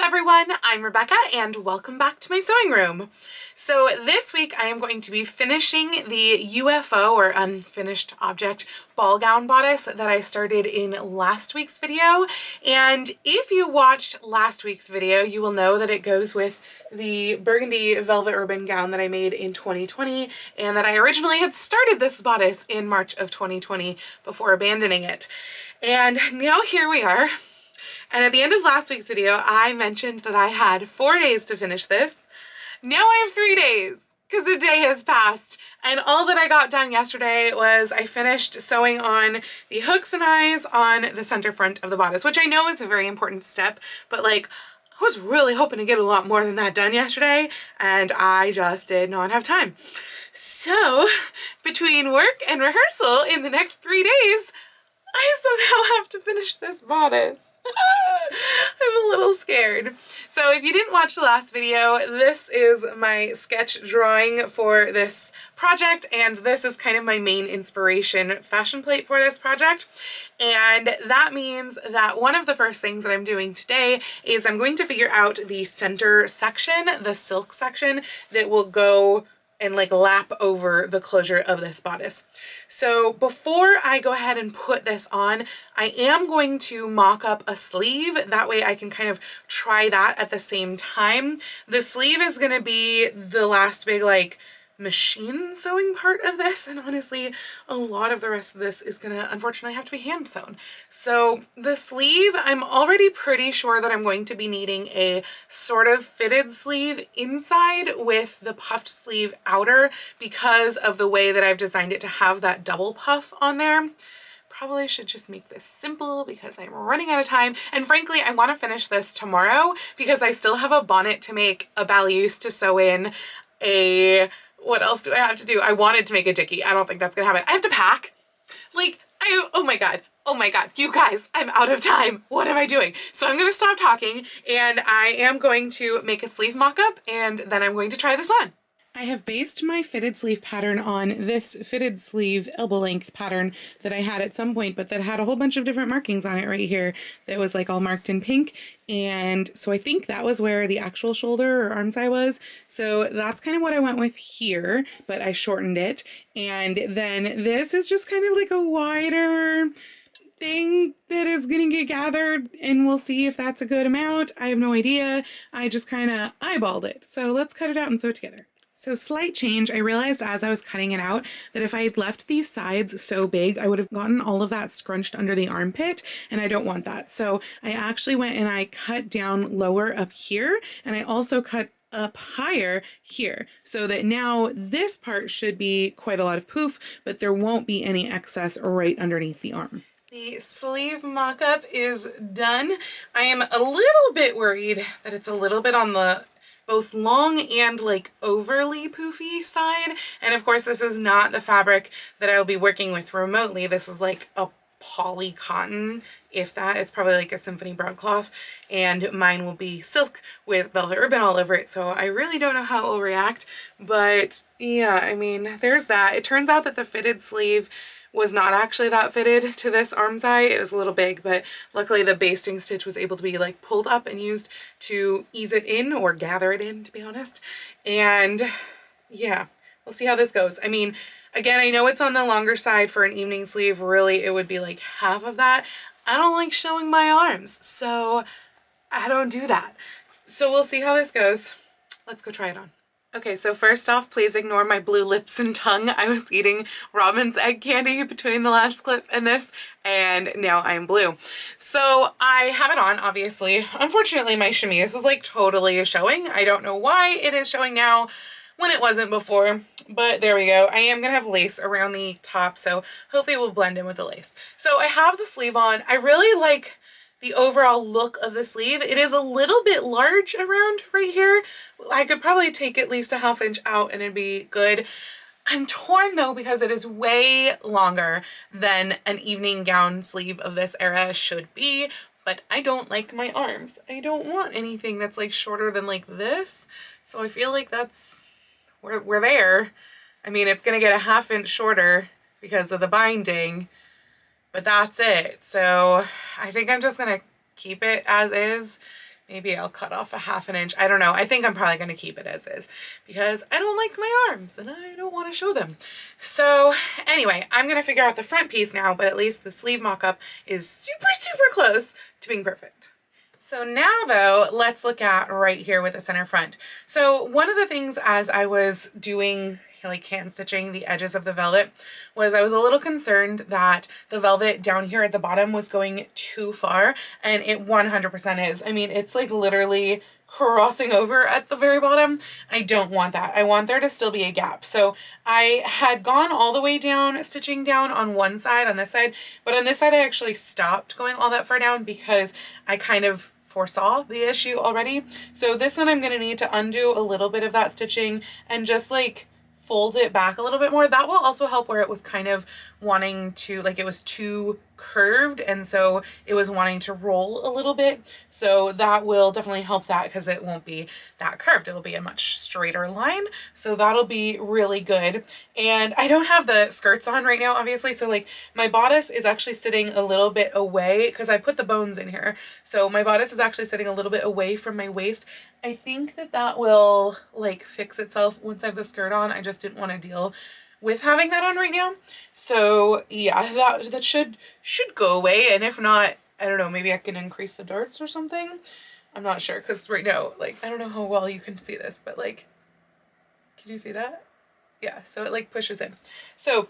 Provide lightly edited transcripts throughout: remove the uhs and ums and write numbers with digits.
everyone, I'm Rebecca and welcome back to my sewing room. So this week I am going to be finishing the UFO or unfinished object ball gown bodice that I started in last week's video. And if you watched last week's video, you will know that it goes with the burgundy velvet ribbon gown that I made in 2020 and that I originally had started this bodice in March of 2020 before abandoning it. And now here we are. And at the end of last week's video, I mentioned that I had 4 days to finish this. Now I have 3 days because a day has passed. And all that I got done yesterday was I finished sewing on the hooks and eyes on the center front of the bodice, which I know is a very important step, but like I was really hoping to get a lot more than that done yesterday and I just did not have time. So between work and rehearsal in the next 3 days, I somehow have to finish this bodice. I'm a little scared. So if you didn't watch the last video, this is my sketch drawing for this project, and this is kind of my main inspiration fashion plate for this project. And that means that one of the first things that I'm doing today is I'm going to figure out the center section, the silk section that will go and like lap over the closure of this bodice. So before I go ahead and put this on, I am going to mock up a sleeve. That way I can kind of try that at the same time. The sleeve is gonna be the last big like machine sewing part of this, and honestly a lot of the rest of this is gonna unfortunately have to be hand sewn. So the sleeve, I'm already pretty sure that I'm going to be needing a sort of fitted sleeve inside with the puffed sleeve outer because of the way that I've designed it to have that double puff on there. Probably should just make this simple because I'm running out of time, and frankly I want to finish this tomorrow because I still have a bonnet to make, a ballouse to sew in, what else do I have to do? I wanted to make a dicky. I don't think that's gonna happen. I have to pack. Like, oh my God, you guys, I'm out of time. What am I doing? So I'm gonna stop talking and I am going to make a sleeve mock-up and then I'm going to try this on. I have based my fitted sleeve pattern on this fitted sleeve elbow length pattern that I had at some point, but that had a whole bunch of different markings on it right here that was like all marked in pink. And so I think that was where the actual shoulder or arm side was. So that's kind of what I went with here, but I shortened it. And then this is just kind of like a wider thing that is gonna get gathered, and we'll see if that's a good amount. I have no idea. I just kind of eyeballed it. So let's cut it out and sew it together. So slight change, I realized as I was cutting it out that if I had left these sides so big, I would have gotten all of that scrunched under the armpit, and I don't want that. So I actually went and I cut down lower up here, and I also cut up higher here, so that now this part should be quite a lot of poof, but there won't be any excess right underneath the arm. The sleeve mock-up is done. I am a little bit worried that it's a little bit on the both long and like overly poofy side. And of course this is not the fabric that I'll be working with remotely. This is like a poly cotton, if that. It's probably like a symphony broadcloth, and mine will be silk with velvet ribbon all over it. So I really don't know how it will react, but yeah, I mean, there's that. It turns out that the fitted sleeve was not actually that fitted to this arm side. It was a little big, but luckily the basting stitch was able to be like pulled up and used to ease it in, or gather it in, to be honest. And yeah, we'll see how this goes. I mean, again, I know it's on the longer side for an evening sleeve. Really, it would be like half of that. I don't like showing my arms, so I don't do that. So we'll see how this goes. Let's go try it on. Okay, so first off, please ignore my blue lips and tongue. I was eating Robin's egg candy between the last clip and this, and now I'm blue. So I have it on, obviously. Unfortunately, my chemise is like totally showing. I don't know why it is showing now when it wasn't before, but there we go. I am gonna have lace around the top, so hopefully it will blend in with the lace. So I have the sleeve on. I really like the overall look of the sleeve. It is a little bit large around right here. I could probably take at least a ½ inch out and it'd be good. I'm torn though because it is way longer than an evening gown sleeve of this era should be, but I don't like my arms. I don't want anything that's like shorter than like this. So I feel like that's, we're there. I mean, it's gonna get a ½ inch shorter because of the binding, but that's it. So I think I'm just gonna keep it as is Maybe I'll cut off a ½ inch. I don't know. I think I'm probably going to keep it as is because I don't like my arms and I don't want to show them. So anyway, I'm going to figure out the front piece now, but at least the sleeve mock-up is super, super close to being perfect. So now though, let's look at right here with the center front. So one of the things as I was doing like hand stitching the edges of the velvet was I was a little concerned that the velvet down here at the bottom was going too far, and it 100% is. I mean, it's like literally crossing over at the very bottom. I don't want that. I want there to still be a gap. So I had gone all the way down, stitching down on one side, on this side, but on this side I actually stopped going all that far down because I kind of foresaw the issue already. So this one I'm going to need to undo a little bit of that stitching and just like fold it back a little bit more. That will also help where it was kind of wanting to, like it was too curved and so it was wanting to roll a little bit. So that will definitely help that because it won't be that curved. It'll be a much straighter line. So that'll be really good. And I don't have the skirts on right now, obviously. So like my bodice is actually sitting a little bit away because I put the bones in here. So my bodice is actually sitting a little bit away from my waist. I think that that will like fix itself once I have the skirt on. I just didn't want to deal with having that on right now. So yeah, that should go away. And if not, I don't know, maybe I can increase the darts or something. I'm not sure because right now, like, I don't know how well you can see this, but like, can you see that? Yeah, so it like pushes in. So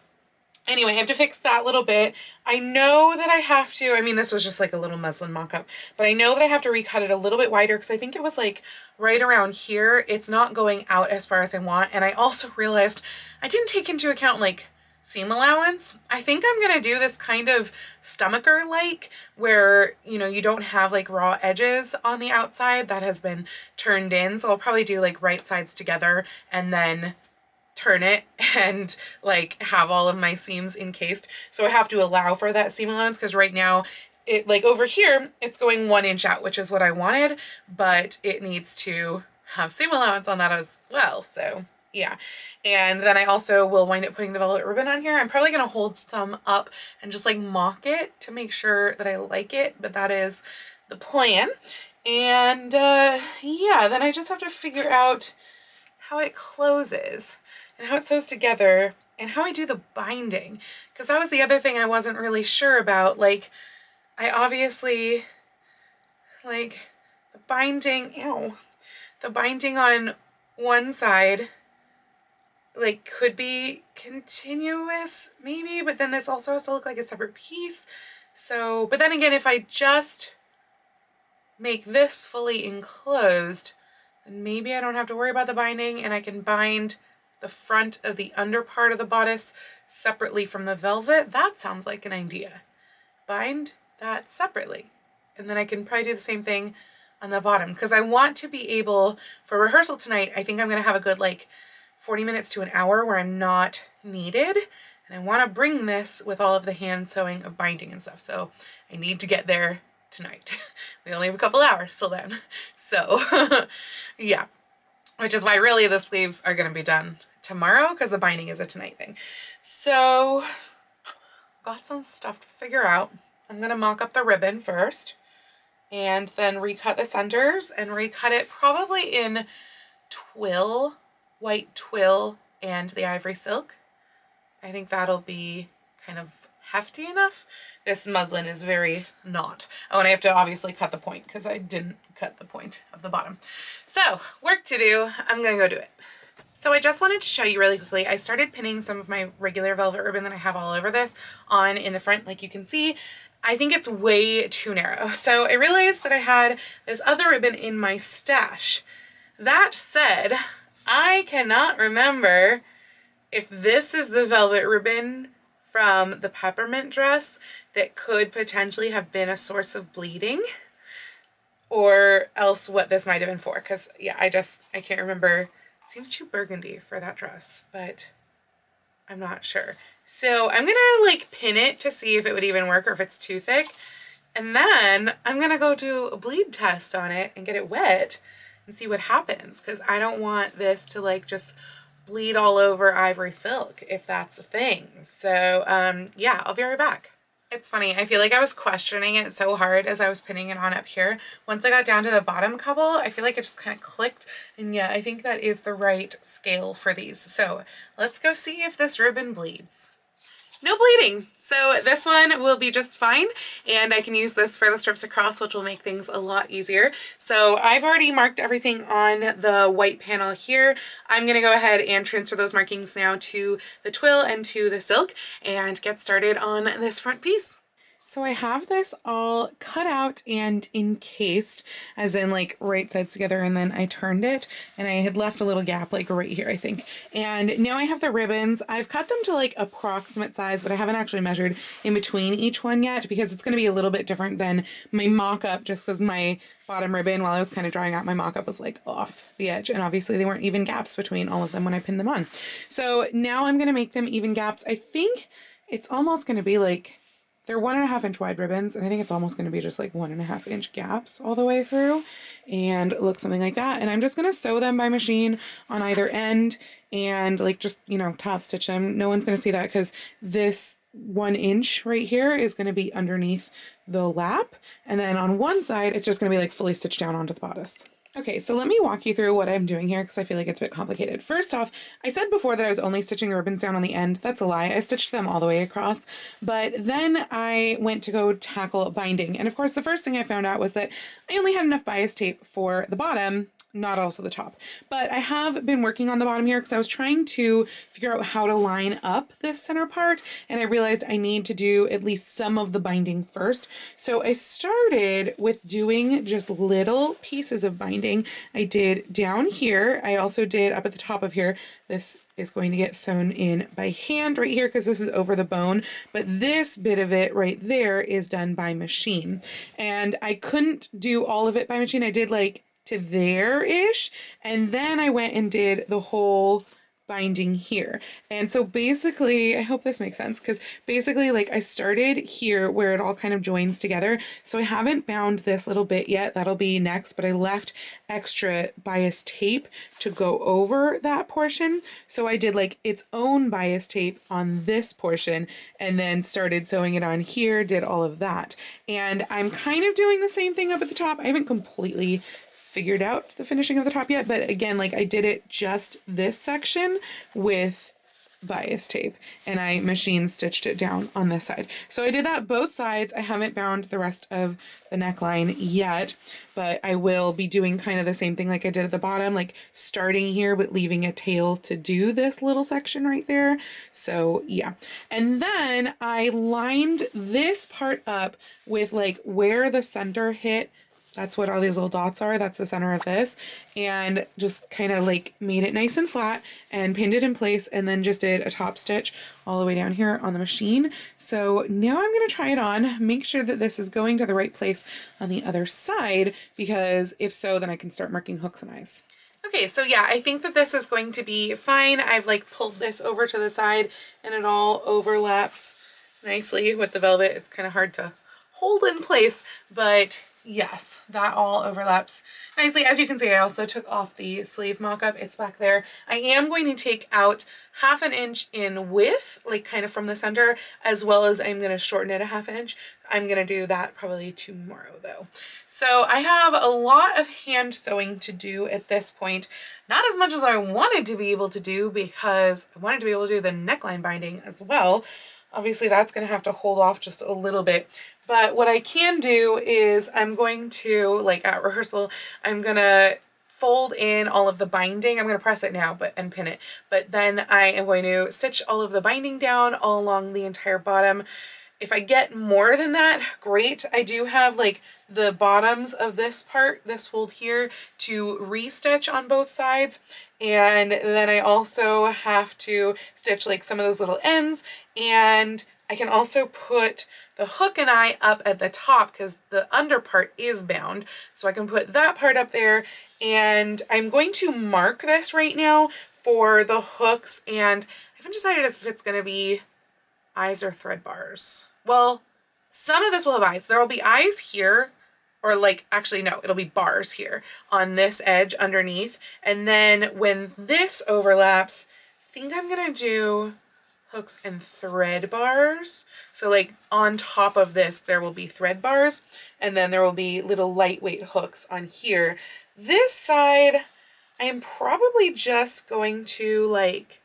anyway, I have to fix that little bit. I know that I have to, I mean, this was just like a little muslin mock-up, but I know that I have to recut it a little bit wider because I think it was like right around here. It's not going out as far as I want. And I also realized I didn't take into account like seam allowance. I think I'm going to do this kind of stomacher like where, you know, you don't have like raw edges on the outside that has been turned in. So I'll probably do like right sides together and then turn it and like have all of my seams encased. So I have to allow for that seam allowance because right now it like over here it's going 1 inch out, which is what I wanted, but it needs to have seam allowance on that as well. So yeah. And then I also will wind up putting the velvet ribbon on here. I'm probably going to hold some up and just like mock it to make sure that I like it, but that is the plan. And yeah, then I just have to figure out how it closes and how it sews together and how I do the binding, because that was the other thing I wasn't really sure about. Like I obviously like the binding, the binding on one side like could be continuous maybe, but then this also has to look like a separate piece. So, but then again, if I just make this fully enclosed, then maybe I don't have to worry about the binding and I can bind the front of the under part of the bodice separately from the velvet. That sounds like an idea. Bind that separately. And then I can probably do the same thing on the bottom because I want to be able, for rehearsal tonight, I think I'm going to have a good like 40 minutes to an hour where I'm not needed. And I want to bring this with all of the hand sewing of binding and stuff. So I need to get there tonight. We only have a couple hours till then. So yeah, which is why really the sleeves are going to be done tomorrow because the binding is a tonight thing. So got some stuff to figure out. I'm going to mock up the ribbon first and then recut the centers and recut it probably in twill, white twill and the ivory silk. I think that'll be kind of hefty enough. This muslin is very not. Oh, and I have to obviously cut the point because I didn't cut the point of the bottom. So work to do. I'm gonna go do it. So I just wanted to show you really quickly. I started pinning some of my regular velvet ribbon that I have all over this on in the front, like you can see. I think it's way too narrow. So I realized that I had this other ribbon in my stash. That said, I cannot remember if this is the velvet ribbon from the peppermint dress that could potentially have been a source of bleeding, or else what this might have been for. Because yeah, I can't remember. It seems too burgundy for that dress, but I'm not sure. So I'm gonna like pin it to see if it would even work or if it's too thick. And then I'm gonna go do a bleed test on it and get it wet and see what happens. Because I don't want this to like just bleed all over ivory silk if that's a thing. So yeah, I'll be right back. It's funny, I feel like I was questioning it so hard as I was pinning it on up here. Once I got down to the bottom couple, I feel like it just kind of clicked, and yeah, I think that is the right scale for these. So let's go see if this ribbon bleeds. No bleeding. So this one will be just fine, and I can use this for the strips across, which will make things a lot easier. So I've already marked everything on the white panel here. I'm gonna go ahead and transfer those markings now to the twill and to the silk and get started on this front piece. So I have this all cut out and encased, as in like right sides together, and then I turned it and I had left a little gap like right here, I think. And now I have the ribbons. I've cut them to like approximate size, but I haven't actually measured in between each one yet because it's going to be a little bit different than my mock-up, just because my bottom ribbon, while I was kind of drawing out my mock-up, was like off the edge, and obviously they weren't even gaps between all of them when I pinned them on. So now I'm going to make them even gaps. I think it's almost going to be like, they're 1.5 inch wide ribbons, and I think it's almost going to be just like 1.5 inch gaps all the way through, and look something like that. And I'm just going to sew them by machine on either end and like just, you know, top stitch them. No one's going to see that because this 1 inch right here is going to be underneath the lap, and then on one side it's just going to be like fully stitched down onto the bodice. Okay, so let me walk you through what I'm doing here because I feel like it's a bit complicated. First off, I said before that I was only stitching the ribbons down on the end. That's a lie. I stitched them all the way across, but then I went to go tackle binding. And of course, the first thing I found out was that I only had enough bias tape for the bottom, not also the top. But I have been working on the bottom here because I was trying to figure out how to line up this center part, and I realized I need to do at least some of the binding first. So I started with doing just little pieces of binding. I did down here. I also did up at the top of here. This is going to get sewn in by hand right here because this is over the bone, but this bit of it right there is done by machine. And I couldn't do all of it by machine. I did like to there-ish, and then I went and did the whole binding here. And so basically, I hope this makes sense, because basically like I started here where it all kind of joins together. So I haven't bound this little bit yet, that'll be next, but I left extra bias tape to go over that portion. So I did like its own bias tape on this portion and then started sewing it on here, did all of that. And I'm kind of doing the same thing up at the top. I haven't completely figured out the finishing of the top yet, but again, like I did it just this section with bias tape and I machine stitched it down on this side. So I did that both sides. I haven't bound the rest of the neckline yet, but I will be doing kind of the same thing like I did at the bottom, like starting here but leaving a tail to do this little section right there. So yeah. And then I lined this part up with like where the center hit. That's what all these little dots are. That's the center of this. And just kind of like made it nice and flat and pinned it in place, and then just did a top stitch all the way down here on the machine. So now I'm going to try it on, make sure that this is going to the right place on the other side, because if so, then I can start marking hooks and eyes. Okay, so yeah, I think that this is going to be fine. I've like pulled this over to the side and it all overlaps nicely with the velvet. It's kind of hard to hold in place, but yes, that all overlaps nicely. As you can see, I also took off the sleeve mock-up. It's back there. I am going to take out 1/2 inch in width, like kind of from the center, as well as I'm going to shorten it 1/2 inch. I'm going to do that probably tomorrow though. So I have a lot of hand sewing to do at this point. Not as much as I wanted to be able to do, because I wanted to be able to do the neckline binding as well. Obviously that's going to have to hold off just a little bit. But what I can do is I'm going to, like at rehearsal, I'm going to fold in all of the binding. I'm going to press it now and pin it. But then I am going to stitch all of the binding down all along the entire bottom. If I get more than that, great. I do have like the bottoms of this part, this fold here, to restitch on both sides. And then I also have to stitch like some of those little ends, and I can also put the hook and eye up at the top because the under part is bound. So I can put that part up there, and I'm going to mark this right now for the hooks, and I haven't decided if it's going to be eyes or thread bars. Well, some of this will have eyes. There will be eyes here, or like, actually no, it'll be bars here on this edge underneath. And then when this overlaps, I think I'm gonna do hooks and thread bars. So like on top of this, there will be thread bars, and then there will be little lightweight hooks on here. This side, I am probably just going to like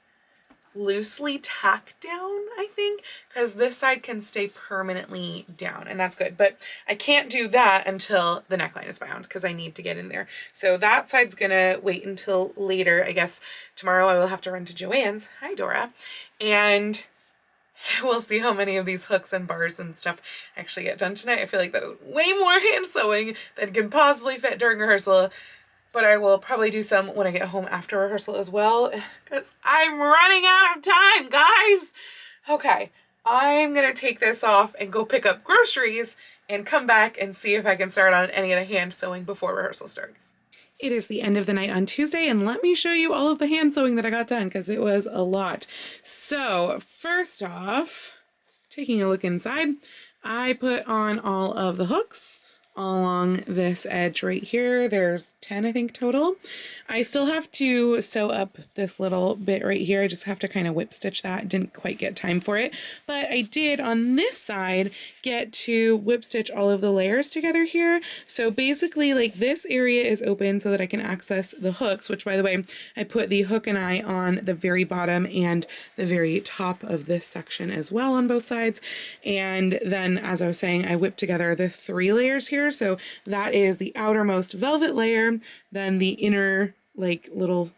loosely tack down, I think, because this side can stay permanently down, and that's good. But I can't do that until the neckline is bound because I need to get in there. So that side's gonna wait until later. I guess tomorrow I will have to run to Joann's, hi Dora, and we'll see how many of these hooks and bars and stuff actually get done tonight. I feel like that is way more hand sewing than can possibly fit during rehearsal. But I will probably do some when I get home after rehearsal as well, because I'm running out of time, guys. Okay, I'm gonna take this off and go pick up groceries and come back and see if I can start on any of the hand sewing before rehearsal starts. It is the end of the night on Tuesday, and let me show you all of the hand sewing that I got done, because it was a lot. So first off, taking a look inside, I put on all of the hooks along this edge right here. There's 10, I think, total. I still have to sew up this little bit right here. I just have to kind of whip stitch that. Didn't quite get time for it, but I did on this side get to whip stitch all of the layers together here. So basically like this area is open so that I can access the hooks, which by the way, I put the hook and eye on the very bottom and the very top of this section as well on both sides. And then as I was saying, I whipped together the 3 layers here. So that is the outermost velvet layer, then the inner like little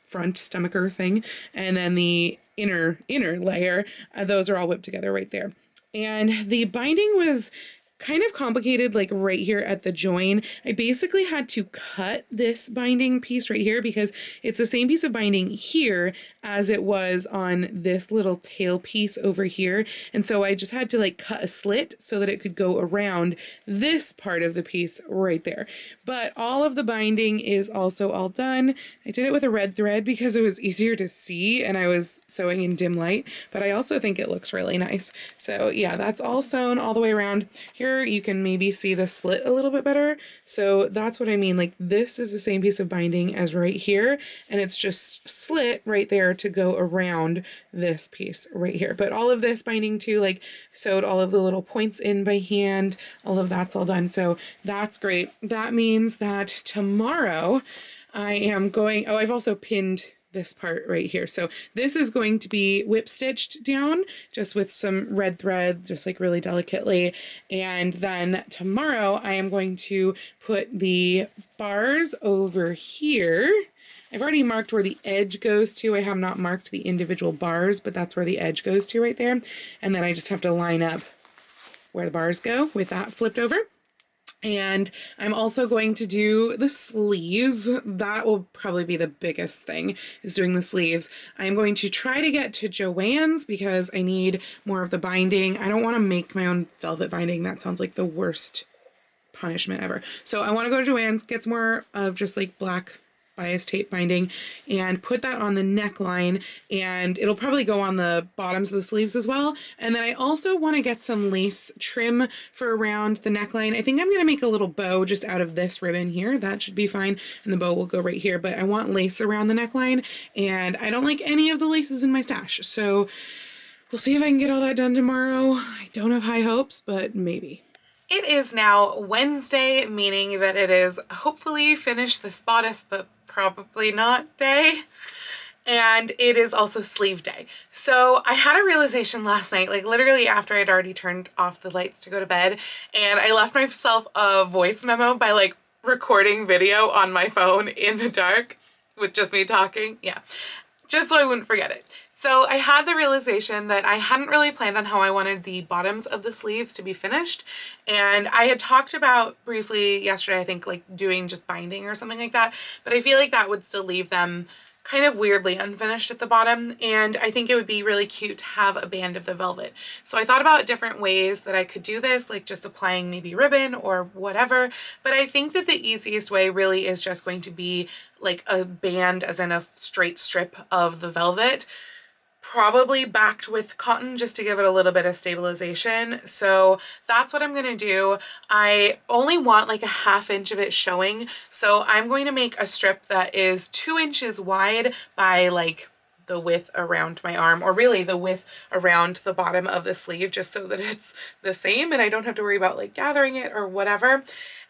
front stomacher thing, and then the inner layer. Those are all whipped together right there. And the binding was kind of complicated, like right here at the join. I basically had to cut this binding piece right here because it's the same piece of binding here as it was on this little tail piece over here. And so I just had to like cut a slit so that it could go around this part of the piece right there. But all of the binding is also all done. I did it with a red thread because it was easier to see and I was sewing in dim light, but I also think it looks really nice. So yeah, that's all sewn all the way around. Here you can maybe see the slit a little bit better. So that's what I mean. Like this is the same piece of binding as right here, and it's just slit right there to go around this piece right here. But all of this binding too, like sewed all of the little points in by hand, all of that's all done. So that's great. That means that tomorrow I am going, oh, I've also pinned this part right here. So this is going to be whip stitched down just with some red thread, just like really delicately. And then tomorrow I am going to put the bars over here. I've already marked where the edge goes to. I have not marked the individual bars, but that's where the edge goes to right there. And then I just have to line up where the bars go with that flipped over. And I'm also going to do the sleeves. That will probably be the biggest thing, is doing the sleeves. I'm going to try to get to Joann's because I need more of the binding. I don't want to make my own velvet binding. That sounds like the worst punishment ever. So I want to go to Joann's, get some more of just like black bias tape binding and put that on the neckline, and it'll probably go on the bottoms of the sleeves as well. And then I also want to get some lace trim for around the neckline. I think I'm going to make a little bow just out of this ribbon here. That should be fine, and the bow will go right here, but I want lace around the neckline, and I don't like any of the laces in my stash, so we'll see if I can get all that done tomorrow. I don't have high hopes, but maybe. It is now Wednesday, meaning that it is hopefully finished this bodice, but probably not day. And it is also sleeve day. So I had a realization last night, like literally after I'd already turned off the lights to go to bed, and I left myself a voice memo by like recording video on my phone in the dark with just me talking. Yeah, just so I wouldn't forget it. So I had the realization that I hadn't really planned on how I wanted the bottoms of the sleeves to be finished. And I had talked about briefly yesterday, I think, like doing just binding or something like that. But I feel like that would still leave them kind of weirdly unfinished at the bottom, and I think it would be really cute to have a band of the velvet. So I thought about different ways that I could do this, like just applying maybe ribbon or whatever, but I think that the easiest way really is just going to be like a band, as in a straight strip of the velvet, probably backed with cotton just to give it a little bit of stabilization. So that's what I'm gonna do. I only want like a ½ inch of it showing, so I'm going to make a strip that is 2 inches wide by like the width around my arm, or really the width around the bottom of the sleeve, just so that it's the same and I don't have to worry about like gathering it or whatever.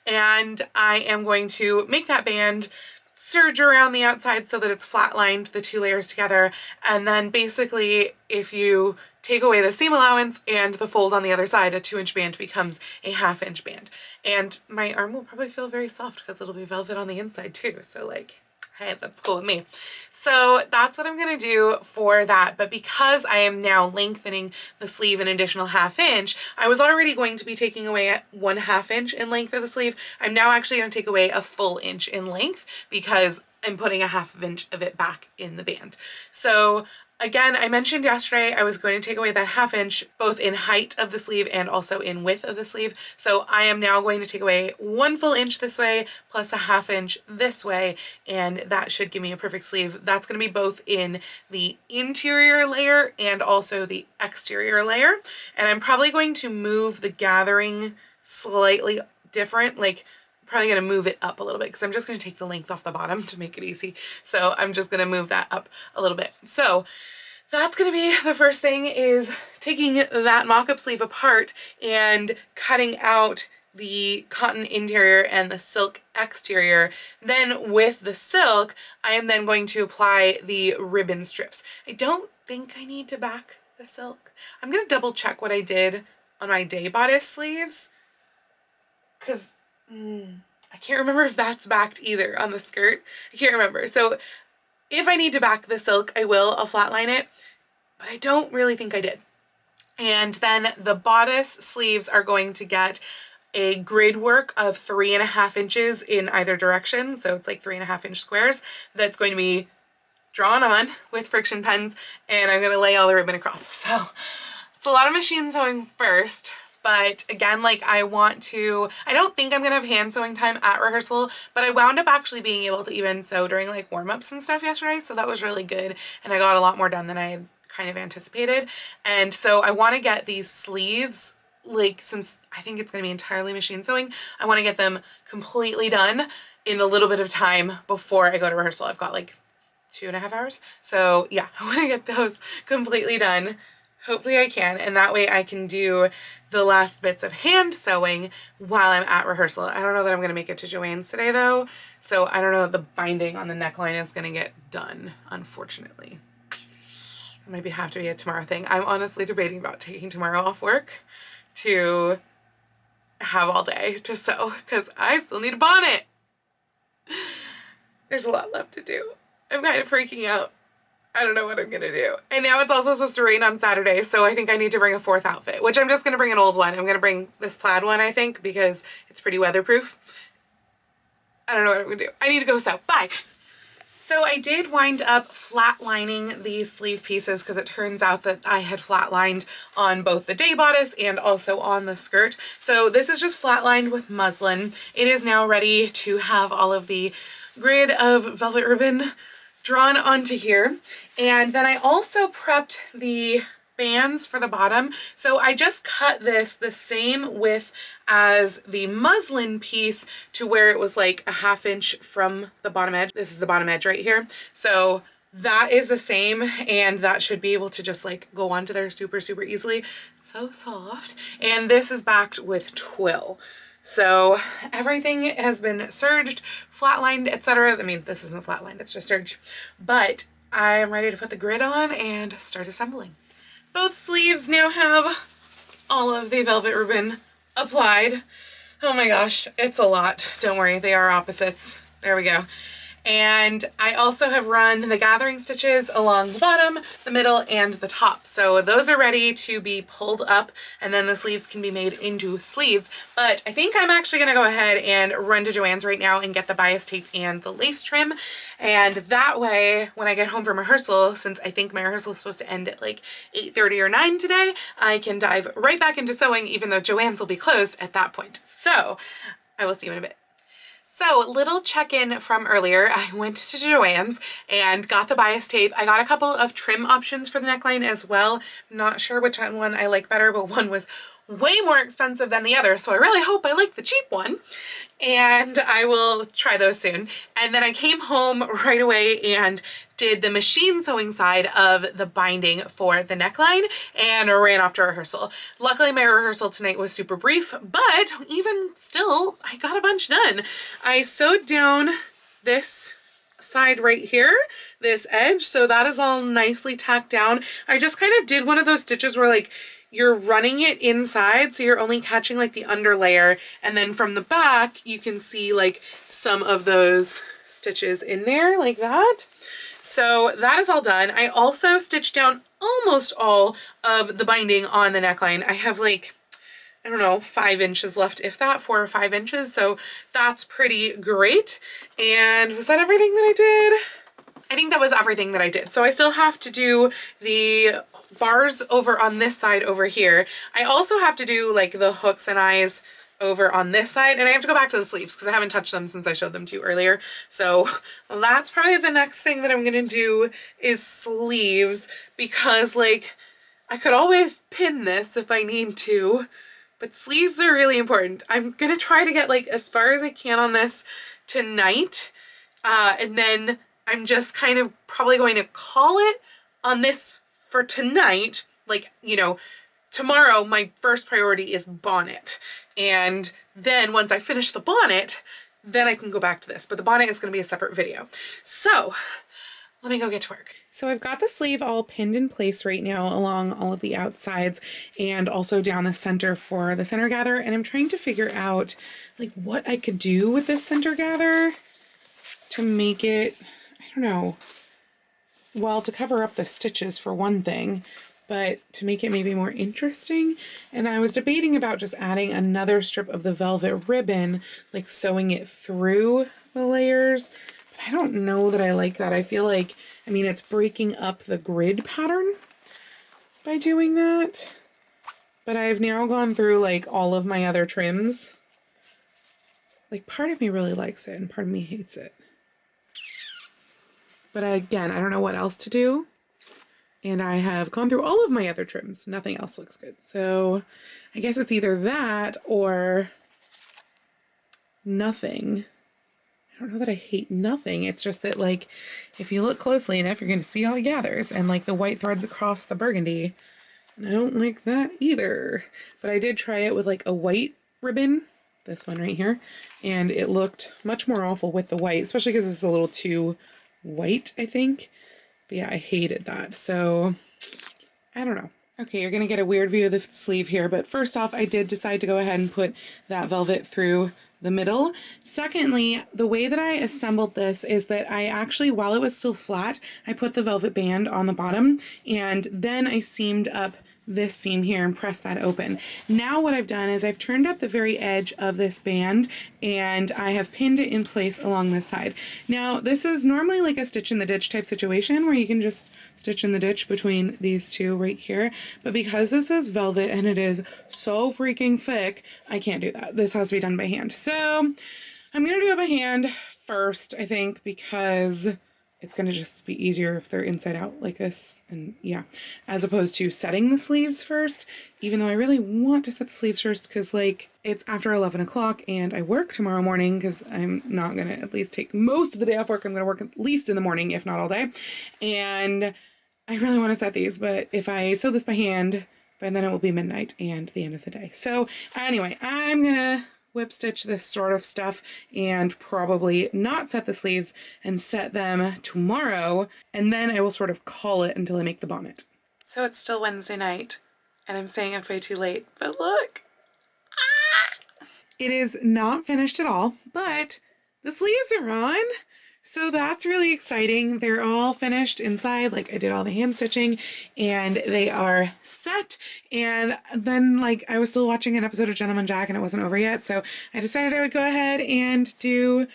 And I am going to make that band, serge around the outside so that it's flat lined, the two layers together. And then basically, if you take away the seam allowance and the fold on the other side, a 2-inch band becomes a 1/2 inch band. And my arm will probably feel very soft because it'll be velvet on the inside too. So like, hey, that's cool with me. So that's what I'm gonna do for that. But because I am now lengthening the sleeve an additional 1/2 inch, I was already going to be taking away 1/2 inch in length of the sleeve. I'm now actually gonna take away a full inch in length because I'm putting a 1/2 inch of it back in the band. So again, I mentioned yesterday I was going to take away that 1/2 inch both in height of the sleeve and also in width of the sleeve. So I am now going to take away 1 full inch this way plus a 1/2 inch this way, and that should give me a perfect sleeve. That's going to be both in the interior layer and also the exterior layer. And I'm probably going to move the gathering slightly different, like probably going to move it up a little bit because I'm just going to take the length off the bottom to make it easy. So I'm just going to move that up a little bit. So that's going to be the first thing, is taking that mock-up sleeve apart and cutting out the cotton interior and the silk exterior. Then with the silk, I am then going to apply the ribbon strips. I don't think I need to back the silk. I'm going to double check what I did on my day bodice sleeves, because I can't remember if that's backed either on the skirt. I can't remember. So if I need to back the silk, I will. I'll flatline it, but I don't really think I did. And then the bodice sleeves are going to get a grid work of 3.5 inches in either direction. So it's like 3.5 inch squares that's going to be drawn on with friction pens, and I'm going to lay all the ribbon across. So it's a lot of machine sewing first. But again, like I don't think I'm gonna have hand sewing time at rehearsal, but I wound up actually being able to even sew during like warm-ups and stuff yesterday. So that was really good. And I got a lot more done than I had kind of anticipated. And so I want to get these sleeves, like, since I think it's going to be entirely machine sewing, I want to get them completely done in a little bit of time before I go to rehearsal. I've got like 2.5 hours. So yeah, I want to get those completely done. Hopefully I can, and that way I can do the last bits of hand sewing while I'm at rehearsal. I don't know that I'm gonna make it to Joanne's today though, so I don't know if the binding on the neckline is gonna get done, unfortunately. It maybe have to be a tomorrow thing. I'm honestly debating about taking tomorrow off work to have all day to sew, because I still need a bonnet. There's a lot left to do. I'm kind of freaking out. I don't know what I'm gonna do. And now it's also supposed to rain on Saturday, so I think I need to bring a 4th outfit, which I'm just gonna bring an old one. I'm gonna bring this plaid one, I think, because it's pretty weatherproof. I don't know what I'm gonna do. I need to go sew. Bye! So I did wind up flatlining these sleeve pieces because it turns out that I had flatlined on both the day bodice and also on the skirt. So this is just flatlined with muslin. It is now ready to have all of the grid of velvet ribbon drawn onto here. And then I also prepped the bands for the bottom. So I just cut this the same width as the muslin piece to where it was like a 1/2 inch from the bottom edge. This is the bottom edge right here. So that is the same, and that should be able to just like go onto there super easily. It's so soft. And this is backed with twill. So everything has been serged, flatlined, etc. I mean, this isn't flatlined, it's just serged. But I am ready to put the grid on and start assembling. Both sleeves now have all of the velvet ribbon applied. Oh my gosh, it's a lot. Don't worry, they are opposites. There we go. And I also have run the gathering stitches along the bottom, the middle, and the top. So those are ready to be pulled up, and then the sleeves can be made into sleeves. But I think I'm actually gonna go ahead and run to Joanne's right now and get the bias tape and the lace trim. And that way, when I get home from rehearsal, since I think my rehearsal is supposed to end at like 8:30 or 9 today, I can dive right back into sewing, even though Joanne's will be closed at that point. So I will see you in a bit. So, little check-in from earlier. I went to Joanne's and got the bias tape. I got a couple of trim options for the neckline as well. Not sure which one I like better, but one was way more expensive than the other, so I really hope I like the cheap one, and I will try those soon. And then I came home right away and did the machine sewing side of the binding for the neckline and ran off to rehearsal. Luckily my rehearsal tonight was super brief, but even still I got a bunch done. I sewed down this side right here, this edge, so that is all nicely tacked down. I just kind of did one of those stitches where like you're running it inside, so you're only catching like the under layer, and then from the back you can see like some of those stitches in there like that. So that is all done. I also stitched down almost all of the binding on the neckline. I have like, I don't know, 5 inches left, if that, 4 or 5 inches. So that's pretty great. And was that everything that I did? I think that was everything that I did. So I still have to do the bars over on this side over here. I also have to do like the hooks and eyes over on this side, and I have to go back to the sleeves because I haven't touched them since I showed them to you earlier. So that's probably the next thing that I'm gonna do is sleeves, because like I could always pin this if I need to, but sleeves are really important. I'm gonna try to get like as far as I can on this tonight, and then I'm just kind of probably going to call it on this for tonight. Like, you know, tomorrow my first priority is bonnet, and then once I finish the bonnet, then I can go back to this, but the bonnet is going to be a separate video. So let me go get to work. So I've got the sleeve all pinned in place right now along all of the outsides and also down the center for the center gather, and I'm trying to figure out like what I could do with this center gather to make it, I don't know, well, to cover up the stitches for one thing, but to make it maybe more interesting. And I was debating about just adding another strip of the velvet ribbon, like sewing it through the layers. But I don't know that I like that. I feel like, I mean, it's breaking up the grid pattern by doing that. But I've now gone through like all of my other trims. Like part of me really likes it and part of me hates it. But again, I don't know what else to do. And I have gone through all of my other trims. Nothing else looks good. So I guess it's either that or nothing. I don't know that I hate nothing. It's just that like, if you look closely enough, you're going to see all the gathers and like the white threads across the burgundy. And I don't like that either. But I did try it with like a white ribbon, this one right here. And it looked much more awful with the white, especially because it's a little too white, I think. But yeah, I hated that. So I don't know. Okay, you're gonna get a weird view of the sleeve here, but first off, I did decide to go ahead and put that velvet through the middle. Secondly, the way that I assembled this is that I actually, while it was still flat, I put the velvet band on the bottom, and then I seamed up this seam here and press that open. Now what I've done is I've turned up the very edge of this band and I have pinned it in place along this side. Now this is normally like a stitch in the ditch type situation where you can just stitch in the ditch between these two right here, but because this is velvet and it is so freaking thick, I can't do that. This has to be done by hand. So I'm gonna do it by hand first, I think, because it's going to just be easier if they're inside out like this, and yeah, as opposed to setting the sleeves first, even though I really want to set the sleeves first because like it's after 11 o'clock and I work tomorrow morning because I'm not going to at least take most of the day off work. I'm going to work at least in the morning, if not all day. And I really want to set these, but if I sew this by hand, by then it will be midnight and the end of the day. So anyway, I'm going to whip stitch this sort of stuff and probably not set the sleeves and set them tomorrow, and then I will sort of call it until I make the bonnet. So it's still Wednesday night and I'm staying up way too late, but look, it is not finished at all, but the sleeves are on. So that's really exciting. They're all finished inside. Like I did all the hand stitching and they are set. And then like I was still watching an episode of Gentleman Jack and it wasn't over yet. So I decided I would go ahead and do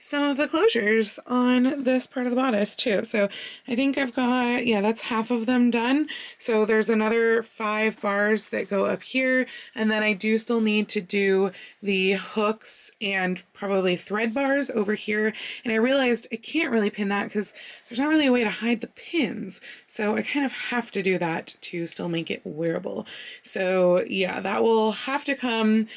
some of the closures on this part of the bodice too. So I think I've got, yeah, that's half of them done. So there's another 5 bars that go up here, and then I do still need to do the hooks and probably thread bars over here. And I realized I can't really pin that because there's not really a way to hide the pins. So I kind of have to do that to still make it wearable. So yeah, that will have to come.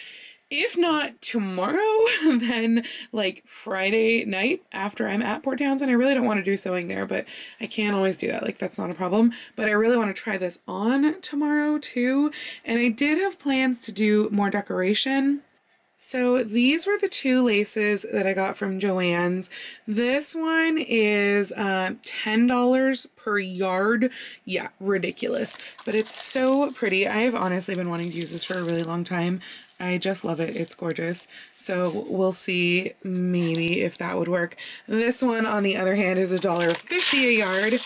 If not tomorrow, then like Friday night after I'm at Port Townsend. I really don't want to do sewing there, but I can always do that. Like, that's not a problem. But I really want to try this on tomorrow too. And I did have plans to do more decoration. So these were the 2 laces that I got from Joann's. This one is $10 per yard. Yeah, ridiculous. But it's so pretty. I have honestly been wanting to use this for a really long time. I just love it. It's gorgeous. So we'll see maybe if that would work. This one, on the other hand, is $1.50 a yard,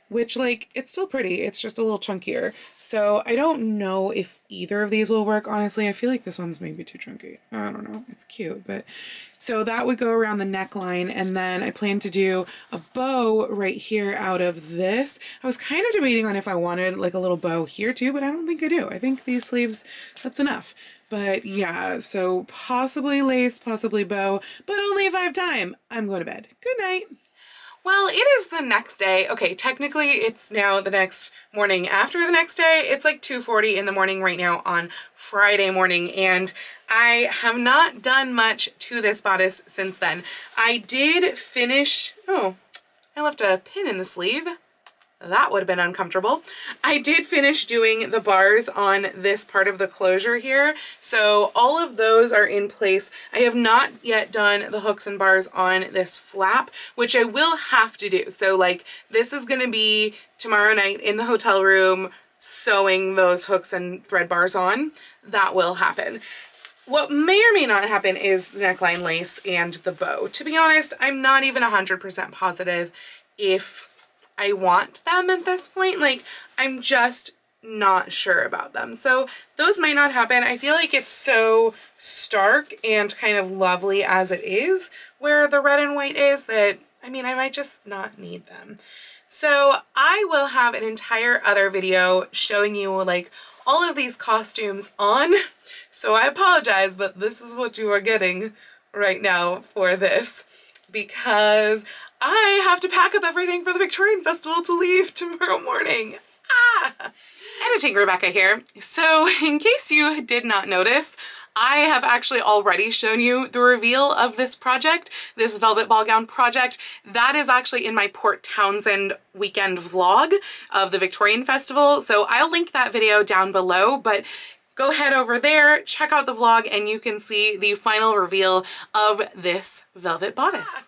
which, like, it's still pretty. It's just a little chunkier. So I don't know if either of these will work, honestly. I feel like this one's maybe too chunky. I don't know. It's cute, but so that would go around the neckline, and then I plan to do a bow right here out of this. I was kind of debating on if I wanted like a little bow here too, but I don't think I do. I think these sleeves, that's enough. But yeah, so possibly lace, possibly bow, but only if I have time. I'm going to bed. Good night. Well, it is the next day. Okay, technically it's now the next morning after the next day. It's like 2:40 in the morning right now on Friday morning, and I have not done much to this bodice since then. I did finish, oh, I left a pin in the sleeve. That would have been uncomfortable. I did finish doing the bars on this part of the closure here. So all of those are in place. I have not yet done the hooks and bars on this flap, which I will have to do. So like, this is gonna be tomorrow night in the hotel room, sewing those hooks and thread bars on. That will happen. What may or may not happen is the neckline lace and the bow. To be honest, I'm not even 100% positive if I want them at this point. Like, I'm just not sure about them. So those might not happen. I feel like it's so stark and kind of lovely as it is, where the red and white is, that, I mean, I might just not need them. So I will have an entire other video showing you like all of these costumes on. So I apologize, but this is what you are getting right now for this, because I have to pack up everything for the Victorian Festival to leave tomorrow morning. Ah! Editing Rebecca here. So in case you did not notice, I have actually already shown you the reveal of this project, this velvet ball gown project. That is actually in my Port Townsend weekend vlog of the Victorian Festival. So I'll link that video down below, but go head over there, check out the vlog, and you can see the final reveal of this velvet bodice.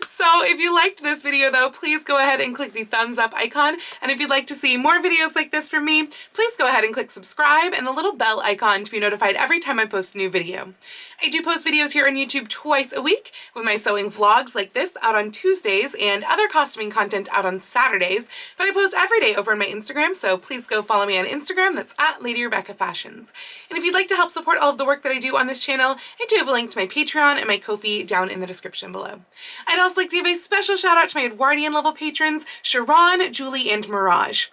So if you liked this video though, please go ahead and click the thumbs up icon. And if you'd like to see more videos like this from me, please go ahead and click subscribe and the little bell icon to be notified every time I post a new video. I do post videos here on YouTube twice a week, with my sewing vlogs like this out on Tuesdays and other costuming content out on Saturdays, but I post every day over on my Instagram, so please go follow me on Instagram. That's at Lady Rebecca Fashions. And if you'd like to help support all of the work that I do on this channel, I do have a link to my Patreon and my Ko-fi down in the description below. I'd also like to give a special shout out to my Edwardian level patrons, Sharon, Julie, and Mirage.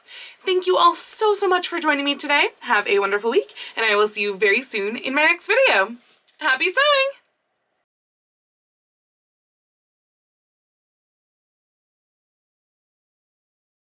Thank you all so much for joining me today. Have a wonderful week, and I will see you very soon in my next video. Happy sewing!